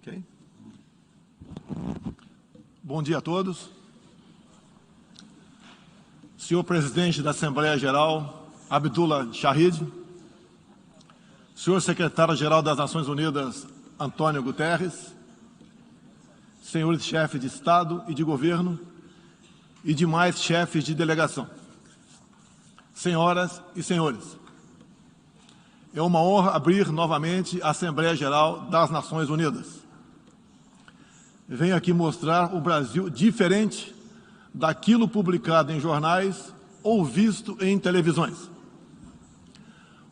Ok? Bom dia a todos. Senhor Presidente da Assembleia Geral, Abdullah Shahid, Senhor Secretário-Geral das Nações Unidas, Antônio Guterres, senhores chefes de Estado e de Governo e demais chefes de delegação, senhoras e senhores, é uma honra abrir novamente a Assembleia Geral das Nações Unidas. Venho aqui mostrar o Brasil diferente daquilo publicado em jornais ou visto em televisões.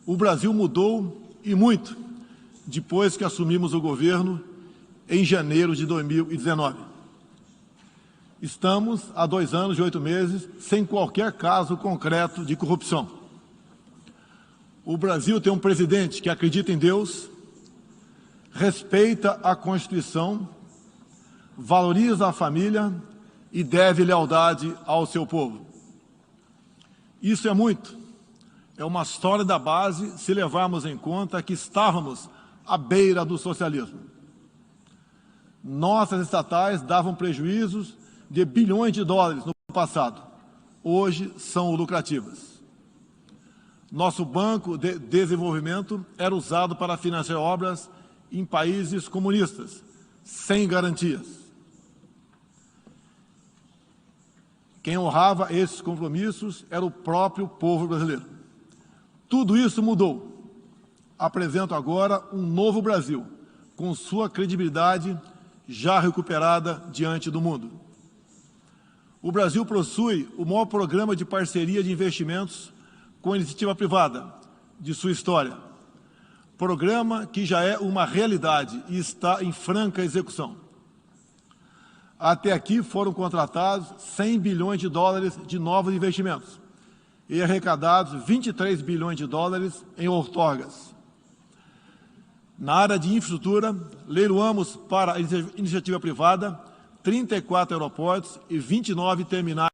O Brasil mudou e muito depois que assumimos o governo em janeiro de 2019. Estamos há 2 anos e 8 meses sem qualquer caso concreto de corrupção. O Brasil tem um presidente que acredita em Deus, respeita a Constituição, valoriza a família e deve lealdade ao seu povo. Isso é muito. É uma história da base se levarmos em conta que estávamos à beira do socialismo. Nossas estatais davam prejuízos de bilhões de dólares no passado. Hoje são lucrativas. Nosso Banco de Desenvolvimento era usado para financiar obras em países comunistas, sem garantias. Quem honrava esses compromissos era o próprio povo brasileiro. Tudo isso mudou. Apresento agora um novo Brasil, com sua credibilidade já recuperada diante do mundo. O Brasil possui o maior programa de parceria de investimentos com a iniciativa privada de sua história. Programa que já é uma realidade e está em franca execução. Até aqui foram contratados 100 bilhões de dólares de novos investimentos e arrecadados 23 bilhões de dólares em outorgas. Na área de infraestrutura, leiloamos para a iniciativa privada 34 aeroportos e 29 terminais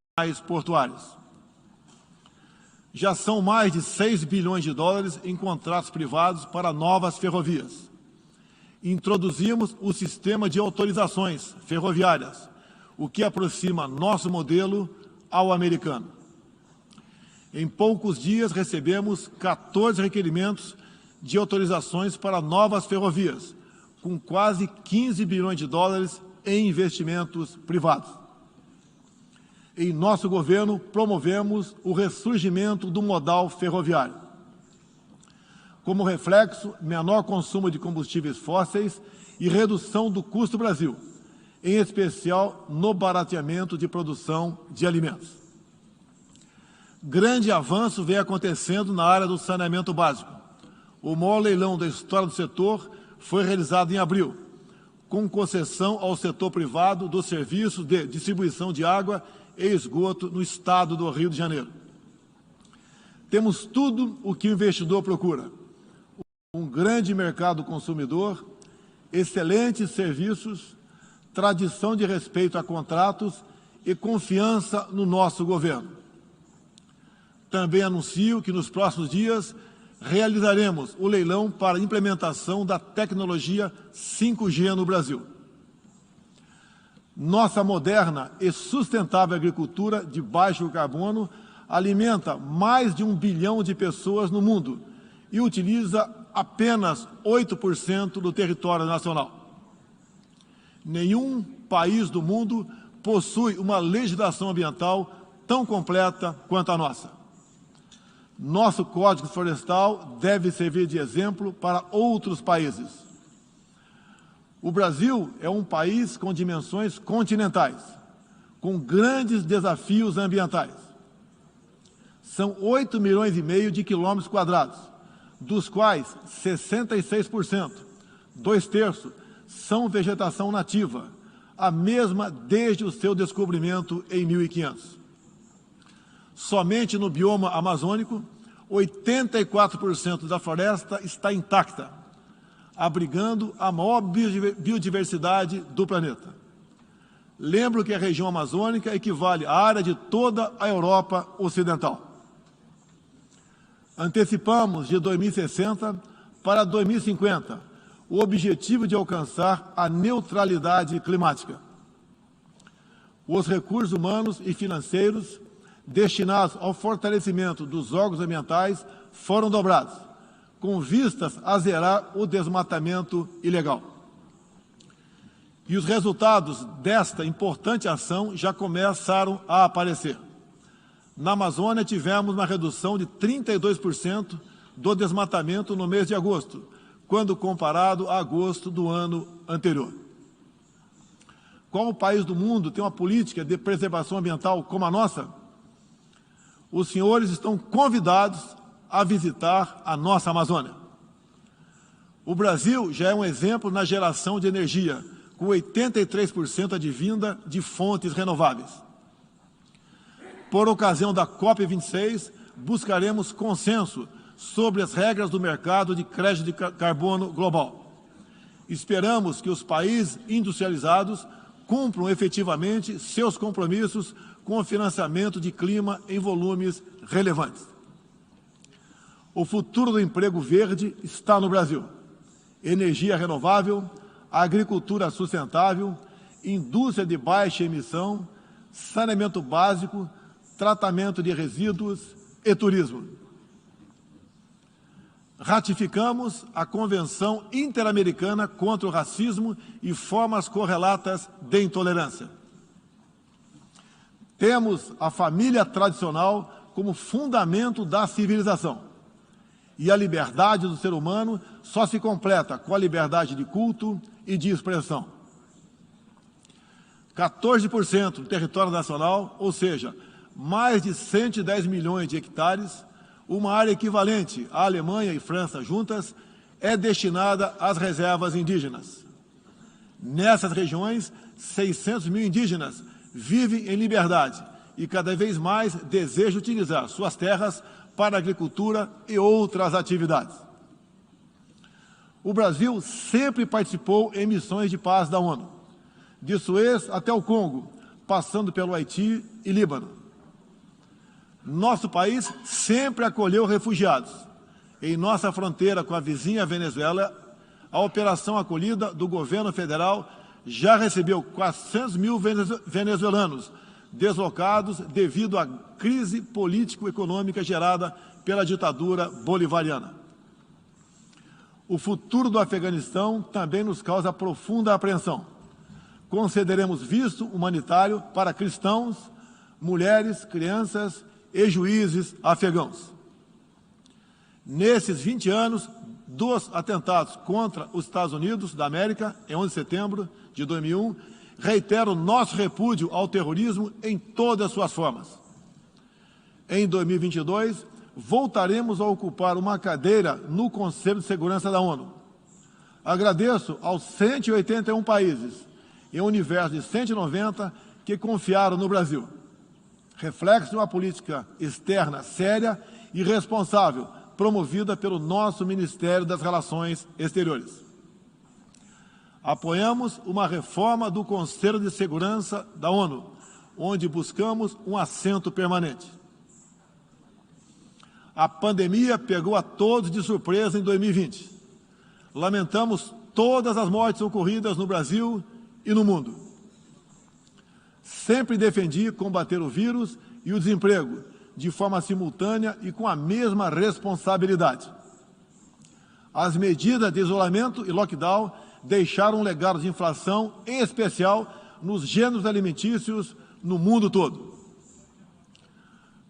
portuários. Já são mais de 6 bilhões de dólares em contratos privados para novas ferrovias. Introduzimos o sistema de autorizações ferroviárias, o que aproxima nosso modelo ao americano. Em poucos dias recebemos 14 requerimentos de autorizações para novas ferrovias, com quase 15 bilhões de dólares em investimentos privados. Em nosso governo, promovemos o ressurgimento do modal ferroviário. Como reflexo, menor consumo de combustíveis fósseis e redução do custo do Brasil, em especial no barateamento de produção de alimentos. Grande avanço vem acontecendo na área do saneamento básico. O maior leilão da história do setor foi realizado em abril, com concessão ao setor privado do serviço de distribuição de água e esgoto no estado do Rio de Janeiro. Temos tudo o que o investidor procura. Um grande mercado consumidor, excelentes serviços, tradição de respeito a contratos e confiança no nosso governo. Também anuncio que nos próximos dias realizaremos o leilão para a implementação da tecnologia 5G no Brasil. Nossa moderna e sustentável agricultura de baixo carbono alimenta mais de 1 bilhão de pessoas no mundo e utiliza apenas 8% do território nacional. Nenhum país do mundo possui uma legislação ambiental tão completa quanto a nossa. Nosso Código Florestal deve servir de exemplo para outros países. O Brasil é um país com dimensões continentais, com grandes desafios ambientais. São 8,5 milhões de quilômetros quadrados, dos quais 66%, 2/3, são vegetação nativa, a mesma desde o seu descobrimento em 1500. Somente no bioma amazônico, 84% da floresta está intacta, abrigando a maior biodiversidade do planeta. Lembro que a região amazônica equivale à área de toda a Europa Ocidental. Antecipamos de 2060 para 2050 o objetivo de alcançar a neutralidade climática. Os recursos humanos e financeiros destinados ao fortalecimento dos órgãos ambientais foram dobrados, com vistas a zerar o desmatamento ilegal. E os resultados desta importante ação já começaram a aparecer. Na Amazônia, tivemos uma redução de 32% do desmatamento no mês de agosto, quando comparado a agosto do ano anterior. Qual país do mundo tem uma política de preservação ambiental como a nossa? Os senhores estão convidados a visitar a nossa Amazônia. O Brasil já é um exemplo na geração de energia, com 83% advinda de fontes renováveis. Por ocasião da COP26, buscaremos consenso sobre as regras do mercado de crédito de carbono global. Esperamos que os países industrializados cumpram efetivamente seus compromissos com o financiamento de clima em volumes relevantes. O futuro do emprego verde está no Brasil. Energia renovável, agricultura sustentável, indústria de baixa emissão, saneamento básico, tratamento de resíduos e turismo. Ratificamos a Convenção Interamericana contra o Racismo e formas correlatas de intolerância. Temos a família tradicional como fundamento da civilização. E a liberdade do ser humano só se completa com a liberdade de culto e de expressão. 14% do território nacional, ou seja, mais de 110 milhões de hectares, uma área equivalente à Alemanha e França juntas, é destinada às reservas indígenas. Nessas regiões, 600 mil indígenas vivem em liberdade e cada vez mais desejam utilizar suas terras para a agricultura e outras atividades. O Brasil sempre participou em missões de paz da ONU, de Suez até o Congo, passando pelo Haiti e Líbano. Nosso país sempre acolheu refugiados. Em nossa fronteira com a vizinha Venezuela, a operação acolhida do governo federal já recebeu 400 mil venezuelanos deslocados devido à crise político-econômica gerada pela ditadura bolivariana. O futuro do Afeganistão também nos causa profunda apreensão. Concederemos visto humanitário para cristãos, mulheres, crianças e juízes afegãos. Nesses 20 anos dos atentados contra os Estados Unidos da América, em 11 de setembro de 2001, reitero nosso repúdio ao terrorismo em todas as suas formas. Em 2022, voltaremos a ocupar uma cadeira no Conselho de Segurança da ONU. Agradeço aos 181 países, em um universo de 190, que confiaram no Brasil. Reflexo de uma política externa séria e responsável, promovida pelo nosso Ministério das Relações Exteriores. Apoiamos uma reforma do Conselho de Segurança da ONU, onde buscamos um assento permanente. A pandemia pegou a todos de surpresa em 2020. Lamentamos todas as mortes ocorridas no Brasil e no mundo. Sempre defendi combater o vírus e o desemprego de forma simultânea e com a mesma responsabilidade. As medidas de isolamento e lockdown deixaram um legado de inflação, em especial nos gêneros alimentícios no mundo todo.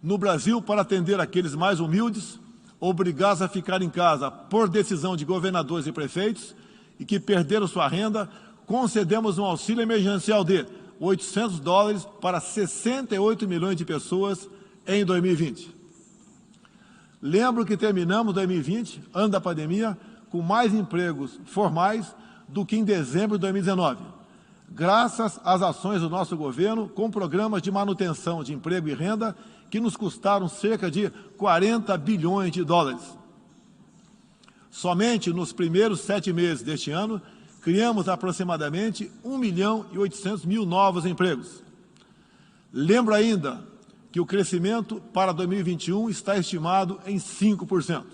No Brasil, para atender aqueles mais humildes, obrigados a ficar em casa por decisão de governadores e prefeitos e que perderam sua renda, concedemos um auxílio emergencial de $800 para 68 milhões de pessoas em 2020. Lembro que terminamos 2020, ano da pandemia, com mais empregos formais do que em dezembro de 2019, graças às ações do nosso governo com programas de manutenção de emprego e renda que nos custaram cerca de 40 bilhões de dólares. Somente nos primeiros 7 meses deste ano, criamos aproximadamente 1.800.000 novos empregos. Lembro ainda que o crescimento para 2021 está estimado em 5%.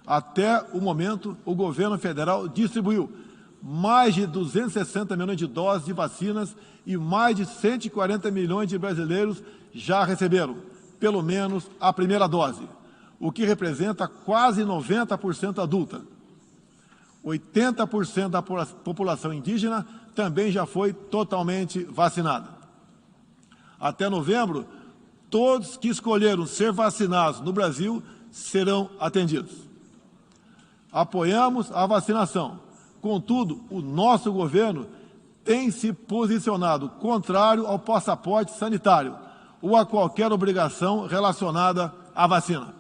Até o momento, o governo federal distribuiu mais de 260 milhões de doses de vacinas e mais de 140 milhões de brasileiros já receberam, pelo menos, a primeira dose, o que representa quase 90% adulta. 80% da população indígena também já foi totalmente vacinada. Até novembro, todos que escolheram ser vacinados no Brasil serão atendidos. Apoiamos a vacinação. Contudo, o nosso governo tem se posicionado contrário ao passaporte sanitário ou a qualquer obrigação relacionada à vacina.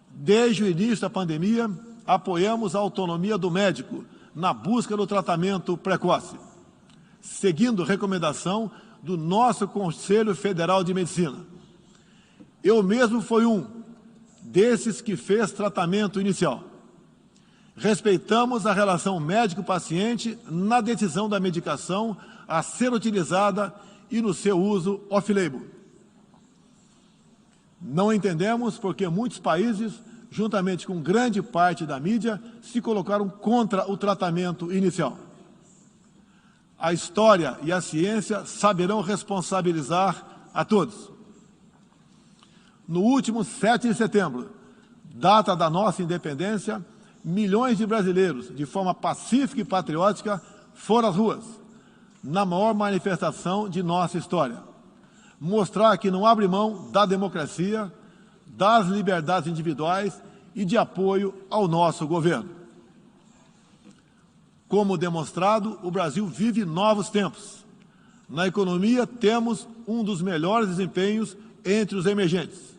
Desde o início da pandemia, apoiamos a autonomia do médico na busca do tratamento precoce, seguindo recomendação do nosso Conselho Federal de Medicina. Eu mesmo fui um desses que fez tratamento inicial. Respeitamos a relação médico-paciente na decisão da medicação a ser utilizada e no seu uso off-label. Não entendemos porque muitos países, juntamente com grande parte da mídia, se colocaram contra o tratamento inicial. A história e a ciência saberão responsabilizar a todos. No último 7 de setembro, data da nossa independência, milhões de brasileiros, de forma pacífica e patriótica, foram às ruas, na maior manifestação de nossa história. Mostrar que não abre mão da democracia, das liberdades individuais e de apoio ao nosso governo. Como demonstrado, o Brasil vive novos tempos. Na economia, temos um dos melhores desempenhos entre os emergentes.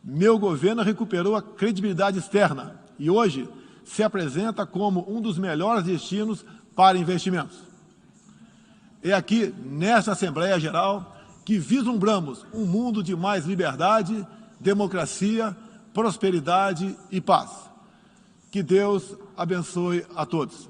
Meu governo recuperou a credibilidade externa e hoje se apresenta como um dos melhores destinos para investimentos. É aqui, nesta Assembleia Geral, que vislumbramos um mundo de mais liberdade, democracia, prosperidade e paz. Que Deus abençoe a todos.